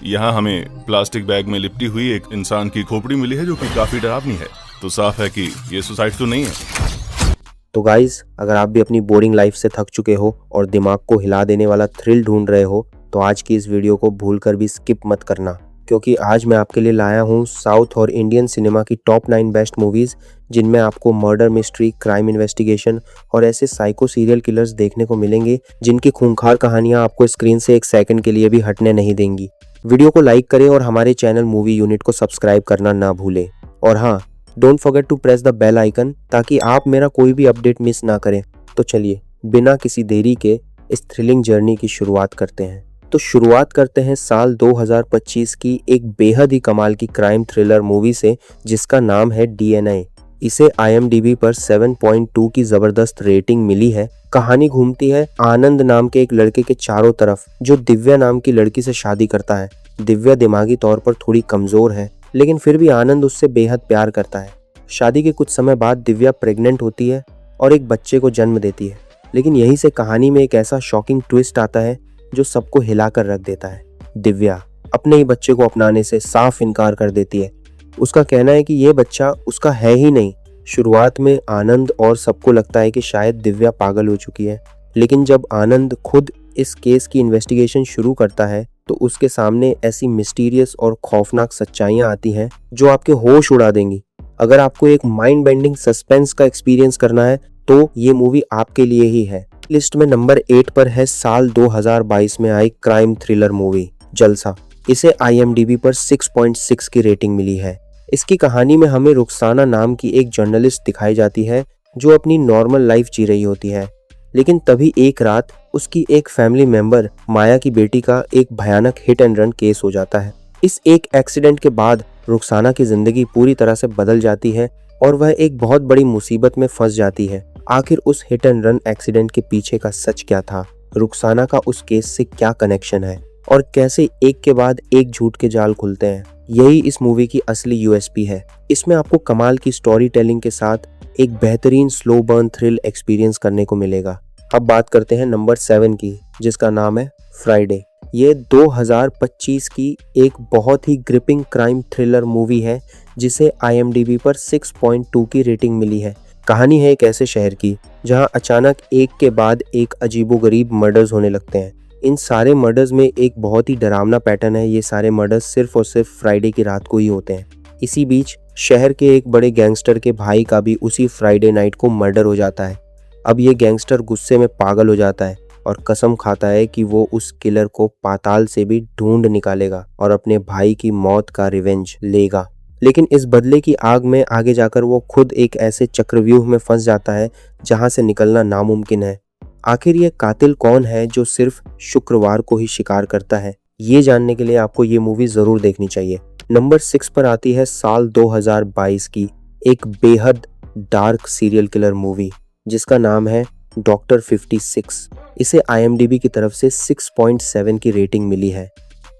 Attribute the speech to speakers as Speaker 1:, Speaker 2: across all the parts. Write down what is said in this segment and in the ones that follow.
Speaker 1: यहाँ हमें plastic bag में लिपटी हुई एक इंसान की खोपड़ी मिली है जो कि काफी डरावनी है। तो साफ है कि ये सुसाइड तो नहीं है।
Speaker 2: तो गाइस, अगर आप भी अपनी बोरिंग लाइफ से थक चुके हो और दिमाग को हिला देने वाला थ्रिल ढूंढ रहे हो तो आज की इस वीडियो को भूलकर भी स्किप मत करना, क्योंकि आज मैं आपके लिए लाया हूँ साउथ और इंडियन सिनेमा की टॉप 9 बेस्ट मूवीज, जिनमें आपको मर्डर मिस्ट्री, क्राइम इन्वेस्टिगेशन और ऐसे साइको सीरियल किलर्स देखने को मिलेंगे जिनकी खूंखार कहानियां आपको स्क्रीन से एक सेकंड के लिए भी हटने नहीं देंगी। वीडियो को लाइक करें और हमारे चैनल मूवी यूनिट को सब्सक्राइब करना ना भूलें। और हाँ, don't forget to press the bell icon ताकि आप मेरा कोई भी अपडेट मिस ना करें। तो चलिए बिना किसी देरी के इस थ्रिलिंग जर्नी की शुरुआत करते हैं। तो शुरुआत करते हैं साल 2025 की एक बेहद ही कमाल की क्राइम थ्रिलर मूवी से जिसका नाम है DNA। इसे IMDb पर 7.2 की जबरदस्त रेटिंग मिली है। कहानी घूमती है आनंद नाम के एक लड़के के चारों तरफ जो दिव्या नाम की लड़की से शादी करता है। दिव्या दिमागी तौर पर थोड़ी कमजोर है, लेकिन फिर भी आनंद उससे बेहद प्यार करता है। शादी के कुछ समय बाद दिव्या प्रेग्नेंट होती है और एक बच्चे को जन्म देती है। लेकिन यहीं से कहानी में एक ऐसा शॉकिंग ट्विस्ट आता है जो सबको हिलाकर रख देता है। दिव्या अपने ही बच्चे को अपनाने से साफ इनकार कर देती है। उसका कहना है कि ये बच्चा उसका है ही नहीं। शुरुआत में आनंद और सबको लगता है कि शायद दिव्या पागल हो चुकी है, लेकिन जब आनंद खुद इस केस की इन्वेस्टिगेशन शुरू करता है तो उसके सामने ऐसी मिस्टीरियस और खौफनाक सच्चाइयां आती हैं जो आपके होश उड़ा देंगी। अगर आपको एक माइंड बेंडिंग सस्पेंस का एक्सपीरियंस करना है तो ये मूवी आपके लिए ही है। लिस्ट में नंबर 8 पर है साल 2022 में आई क्राइम थ्रिलर मूवी जलसा। इसे IMDb पर 6.6 की रेटिंग मिली है। इसकी कहानी में हमें रुखसाना नाम की एक जर्नलिस्ट दिखाई जाती है जो अपनी नॉर्मल लाइफ जी रही होती है, लेकिन तभी एक रात उसकी एक फैमिली मेंबर माया की बेटी का एक भयानक हिट एंड रन केस हो जाता है। इस एक एक्सीडेंट के बाद रुखसाना की जिंदगी पूरी तरह से बदल जाती है और वह एक बहुत बड़ी मुसीबत में फंस जाती है। आखिर उस हिट एंड रन एक्सीडेंट के पीछे का सच क्या था, रुखसाना का उस केस से क्या कनेक्शन है और कैसे एक के बाद एक झूठ के जाल खुलते हैं, यही इस मूवी की असली USP है। इसमें आपको कमाल की स्टोरी टेलिंग के साथ एक बेहतरीन स्लो बर्न थ्रिल एक्सपीरियंस करने को मिलेगा। अब बात करते हैं नंबर 7 की, जिसका नाम है फ्राइडे। ये 2025 की एक बहुत ही ग्रिपिंग क्राइम थ्रिलर मूवी है जिसे IMDb पर 6.2 की रेटिंग मिली है। कहानी है एक ऐसे शहर की जहां अचानक एक के बाद एक अजीबोगरीब मर्डर्स होने लगते हैं। इन सारे मर्डर्स में एक बहुत ही डरावना पैटर्न है। ये सारे मर्डर्स सिर्फ और सिर्फ फ्राइडे की रात को ही होते हैं। इसी बीच शहर के एक बड़े गैंगस्टर के भाई का भी उसी फ्राइडे नाइट को मर्डर हो जाता है। अब ये गैंगस्टर गुस्से में पागल हो जाता है और कसम खाता है कि वो उस किलर को पाताल से भी ढूंढ निकालेगा और अपने भाई की मौत का रिवेंज लेगा। लेकिन इस बदले की आग में आगे जाकर वो खुद एक ऐसे चक्रव्यूह में फंस जाता है जहां से निकलना नामुमकिन है। आखिर ये कातिल कौन है जो सिर्फ शुक्रवार को ही शिकार करता है, ये जानने के लिए आपको ये मूवी जरूर देखनी चाहिए। नंबर 6 पर आती है साल 2022 की एक बेहद डार्क सीरियल किलर मूवी जिसका नाम है डॉक्टर 56। इसे IMDb की तरफ से 6.7 की रेटिंग मिली है।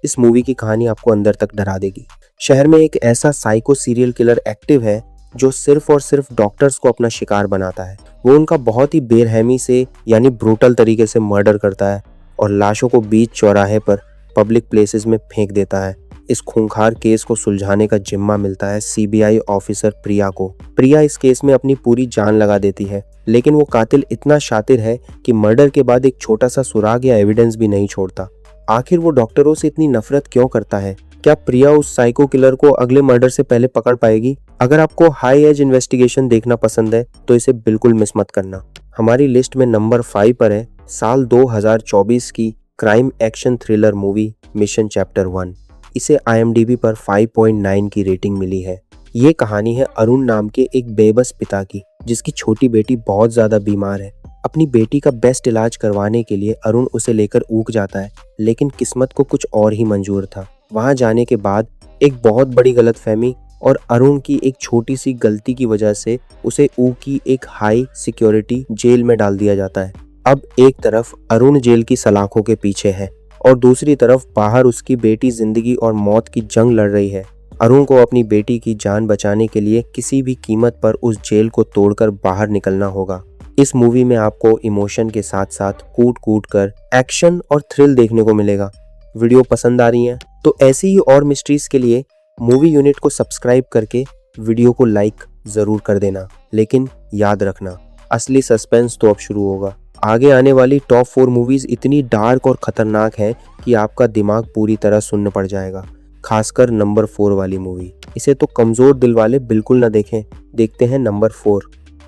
Speaker 2: इस मूवी की कहानी आपको अंदर तक डरा देगी। शहर में एक ऐसा साइको सीरियल किलर एक्टिव है जो सिर्फ और सिर्फ डॉक्टर्स को अपना शिकार बनाता है। वो उनका बहुत ही बेरहमी से यानी ब्रूटल तरीके से मर्डर करता है और लाशों को बीच चौराहे पर पब्लिक प्लेसेस में फेंक देता है। इस खूंखार केस को सुलझाने का जिम्मा मिलता है CBI ऑफिसर प्रिया को। प्रिया इस केस में अपनी पूरी जान लगा देती है, लेकिन वो कातिल इतना शातिर है कि मर्डर के बाद एक छोटा सा सुराग या एविडेंस भी नहीं छोड़ता। आखिर वो डॉक्टरों से इतनी नफरत क्यों करता है? क्या प्रिया उस साइको किलर को अगले मर्डर से पहले पकड़ पाएगी? अगर आपको हाई एज इन्वेस्टिगेशन देखना पसंद है तो इसे बिल्कुल मिस मत करना। हमारी लिस्ट में नंबर 5 पर है साल 2024 की crime action thriller movie mission chapter 1। इसे IMDb पर 5.9 की रेटिंग मिली है। ये कहानी है अरुण नाम के एक बेबस पिता की जिसकी छोटी बेटी बहुत ज्यादा बीमार है। अपनी बेटी का बेस्ट इलाज करवाने के लिए अरुण उसे लेकर ऊक जाता है, लेकिन किस्मत को कुछ और ही मंजूर था। वहां जाने के बाद एक बहुत बड़ी गलतफहमी और अरुण की एक छोटी सी गलती की वजह से उसे ऊ की एक हाई सिक्योरिटी जेल में डाल दिया जाता है। अब एक तरफ अरुण जेल की सलाखों के पीछे है और दूसरी तरफ बाहर उसकी बेटी जिंदगी और मौत की जंग लड़ रही है। अरुण को अपनी बेटी की जान बचाने के लिए किसी भी कीमत पर उस जेल को तोड़कर बाहर निकलना होगा। इस मूवी में आपको इमोशन के साथ साथ कूट कूट कर एक्शन और थ्रिल देखने को मिलेगा। वीडियो पसंद आ रही हैं तो ऐसी ही और मिस्ट्रीज के लिए मूवी यूनिट को सब्सक्राइब करके वीडियो को लाइक ज़रूर कर देना। लेकिन याद रखना, असली सस्पेंस तो अब शुरू होगा। आगे आने वाली टॉप 4 मूवीज़ इतनी डार्क और ख़तरनाक हैं कि आपका दिमाग पूरी तरह सुन्न पड़ जाएगा, खासकर नंबर 4 वाली मूवी। इसे तो कमज़ोर दिल वाले बिल्कुल ना देखें। देखते हैं नंबर 4,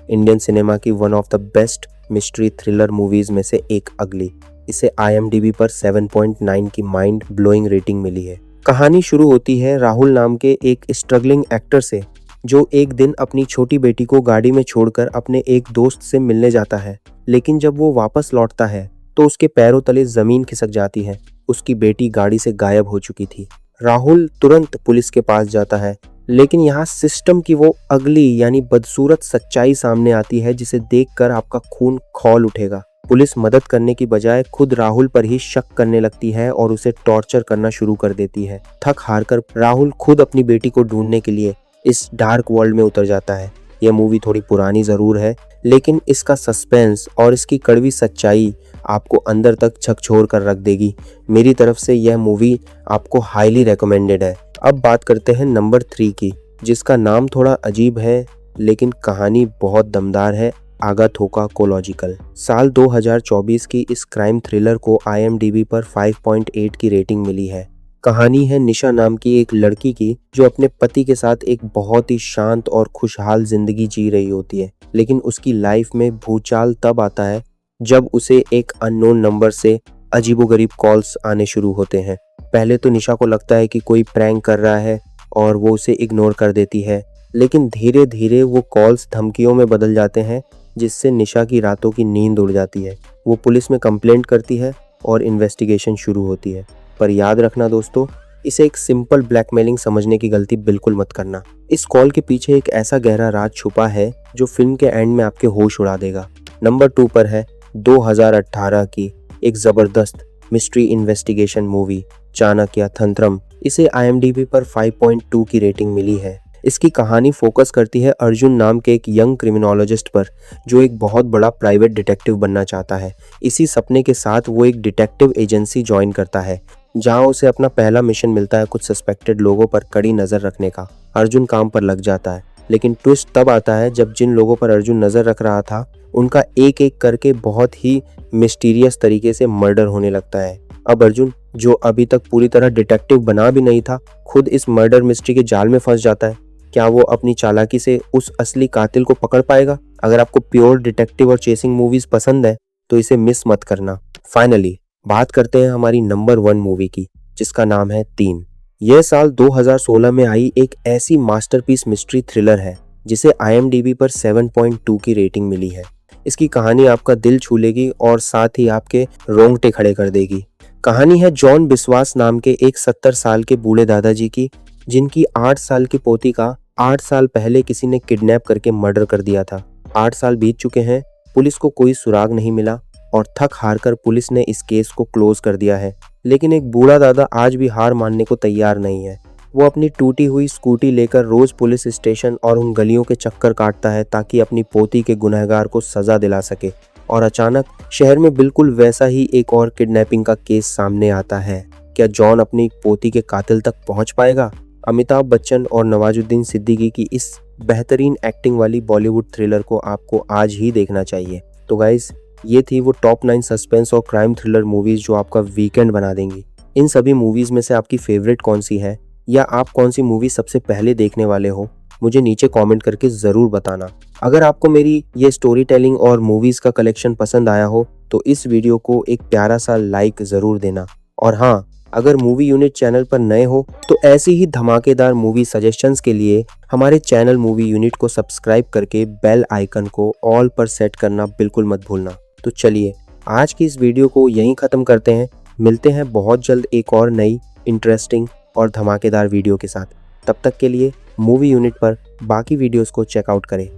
Speaker 2: इंडियन सिनेमा की one of the best mystery thriller movies में से एक अगली। इसे IMDb पर 7.9 की माइंड ब्लोइंग रेटिंग मिली है। कहानी शुरू होती है राहुल नाम के एक स्ट्रगलिंग एक्टर से, जो एक दिन अपनी छोटी बेटी को गाड़ी में छोड़कर अपने एक दोस्त से मिलने जाता है। लेकिन जब वो वापस लौटता है तो उसके पैरों तले ज़मीन खिसक जाती है। उसकी बेटी गाड़ी से गायब हो चुकी थी। राहुल तुरंत पुलिस के पास जाता है, लेकिन यहाँ सिस्टम की वो अगली यानी बदसूरत सच्चाई सामने आती है जिसे देखकर आपका खून खौल उठेगा। पुलिस मदद करने की बजाय खुद राहुल पर ही शक करने लगती है और उसे टॉर्चर करना शुरू कर देती है। थक हारकर राहुल खुद अपनी बेटी को ढूंढने के लिए इस डार्क वर्ल्ड में उतर जाता है। यह मूवी थोड़ी पुरानी ज़रूर है, लेकिन इसका सस्पेंस और इसकी कड़वी सच्चाई आपको अंदर तक झकझोर कर रख देगी। मेरी तरफ से यह मूवी आपको हाईली रेकमेंडेड है। अब बात करते हैं नंबर 3 की, जिसका नाम थोड़ा अजीब है लेकिन कहानी बहुत दमदार है, आगाथोका कोलॉजिकल। साल 2024 की इस क्राइम थ्रिलर को IMDb पर 5.8 की रेटिंग मिली है। कहानी है निशा नाम की एक लड़की की, जो अपने पति के साथ एक बहुत ही शांत और खुशहाल जिंदगी जी रही होती है। लेकिन उसकी लाइफ में भूचाल तब आता है जब उसे एक अननोन नंबर से अजीबोगरीब कॉल्स आने शुरू होते हैं। पहले तो निशा को लगता है कि कोई प्रैंक कर रहा है और वो उसे इग्नोर कर देती है, लेकिन धीरे धीरे वो कॉल्स धमकियों में बदल जाते हैं, जिससे निशा की रातों की नींद उड़ जाती है। वो पुलिस में कंप्लेंट करती है और इन्वेस्टिगेशन शुरू होती है। पर याद रखना दोस्तों, इसे एक सिंपल ब्लैकमेलिंग समझने की गलती बिल्कुल मत करना। इस कॉल के पीछे एक ऐसा गहरा राज छुपा है जो फिल्म के एंड में आपके होश उड़ा देगा। नंबर 2 पर है 2018 की एक ज़बरदस्त मिस्ट्री इन्वेस्टिगेशन मूवी चाणक्य तंत्रम। इसे IMDb पर 5.2 की रेटिंग मिली है। इसकी कहानी फोकस करती है अर्जुन नाम के एक यंग क्रिमिनोलॉजिस्ट पर, जो एक बहुत बड़ा प्राइवेट डिटेक्टिव बनना चाहता है। इसी सपने के साथ वो एक डिटेक्टिव एजेंसी ज्वाइन करता है, जहां उसे अपना पहला मिशन मिलता है कुछ सस्पेक्टेड लोगों पर कड़ी नज़र रखने का। अर्जुन काम पर लग जाता है, लेकिन ट्विस्ट तब आता है जब जिन लोगों पर अर्जुन नज़र रख रहा था उनका एक एक करके बहुत ही मिस्टीरियस तरीके से मर्डर होने लगता है। अब अर्जुन, जो अभी तक पूरी तरह डिटेक्टिव बना भी नहीं था, खुद इस मर्डर मिस्ट्री के जाल में फंस जाता है। क्या वो अपनी चालाकी से उस असली कातिल को पकड़ पाएगा? अगर आपको प्योर डिटेक्टिव और चेसिंग मूवीज पसंद है तो इसे मिस मत करना। फाइनली बात करते हैं हमारी नंबर 1 मूवी की, जिसका नाम है 3। यह साल 2016 में आई एक ऐसी मास्टरपीस मिस्ट्री थ्रिलर है जिसे IMDb पर 7.2 की रेटिंग मिली है। इसकी कहानी आपका दिल छू लेगी और साथ ही आपके रोंगटे खड़े कर देगी। कहानी है जॉन बिस्वास नाम के एक 70 साल के बूढ़े दादाजी की, जिनकी 8 साल की पोती का 8 साल पहले किसी ने किडनैप करके मर्डर कर दिया था। 8 साल बीत चुके हैं, पुलिस को कोई सुराग नहीं मिला और थक हारकर पुलिस ने इस केस को क्लोज कर दिया है। लेकिन एक बूढ़ा दादा आज भी हार मानने को तैयार नहीं है। वो अपनी टूटी हुई स्कूटी लेकर रोज पुलिस स्टेशन और उन गलियों के चक्कर काटता है ताकि अपनी पोती के गुनहगार को सजा दिला सके। और अचानक शहर में बिल्कुल वैसा ही एक और किडनैपिंग का केस सामने आता है। क्या जॉन अपनी पोती के कातिल तक पहुंच पाएगा? अमिताभ बच्चन और नवाजुद्दीन सिद्दीकी की इस बेहतरीन एक्टिंग वाली बॉलीवुड थ्रिलर को आपको आज ही देखना चाहिए। तो गाइज, ये थी वो टॉप 9 सस्पेंस और क्राइम थ्रिलर मूवीज जो आपका वीकेंड बना देंगी। इन सभी मूवीज में से आपकी फेवरेट कौन सी है, या आप कौन सी मूवी सबसे पहले देखने वाले हो, मुझे नीचे कमेंट करके ज़रूर बताना। अगर आपको मेरी ये स्टोरी टेलिंग और मूवीज़ का कलेक्शन पसंद आया हो तो इस वीडियो को एक प्यारा सा लाइक ज़रूर देना। और हाँ, अगर मूवी यूनिट चैनल पर नए हो तो ऐसी ही धमाकेदार मूवी सजेशंस के लिए हमारे चैनल मूवी यूनिट को सब्सक्राइब करके बेल आइकन को ऑल पर सेट करना बिल्कुल मत भूलना। तो चलिए आज की इस वीडियो को यहीं ख़त्म करते हैं। मिलते हैं बहुत जल्द एक और नई इंटरेस्टिंग और धमाकेदार वीडियो के साथ। तब तक के लिए मूवी यूनिट पर बाकी वीडियोस को चेकआउट करें।